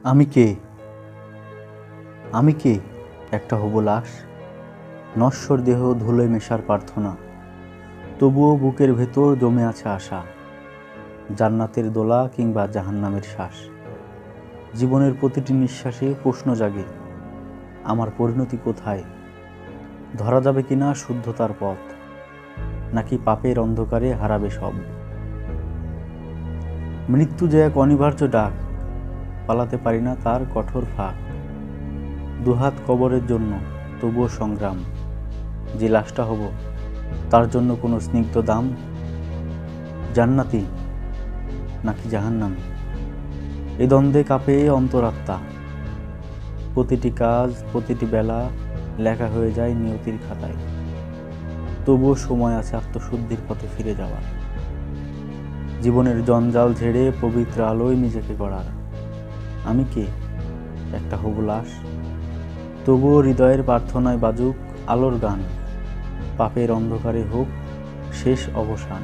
আমি কে? আমি কে? একটা হবু লাশ, নশ্বর দেহ ধুলোয় মেশার প্রার্থনা। তবুও বুকের ভেতর জমে আছে আশা, জান্নাতের দোলা কিংবা জাহান্নামের শ্বাস। জীবনের প্রতিটি নিঃশ্বাসে প্রশ্ন জাগে, আমার পরিণতি কোথায়? ধরা যাবে কিনা শুদ্ধতার পথ, নাকি পাপের অন্ধকারে হারাবে সব? মৃত্যু যে এক অনিবার্য ডাক, পালাতে পারি না তার কঠোর ফাঁক। দুহাত কবরের জন্য তবুও সংগ্রাম, যে লাশটা হব তার জন্য কোনো স্নিগ্ধ দাম? জান্নাতি নাকি জাহান্নামী, এই দ্বন্দ্বে কাঁপে অন্তরাত্মা। প্রতিটি কাজ, প্রতিটি বেলা লেখা হয়ে যায় নিয়তির খাতায়। তবুও সময় আছে আত্মশুদ্ধির পথে ফিরে যাওয়ার, জীবনের জঞ্জাল ঝেড়ে পবিত্র আলোয় নিজেকে গড়ার। আমি কে? একটা হবু লাশ, তবুও হৃদয়ের প্রার্থনায় বাজুক আলোর গান। পাপের অন্ধকারে হোক শেষ অবসান।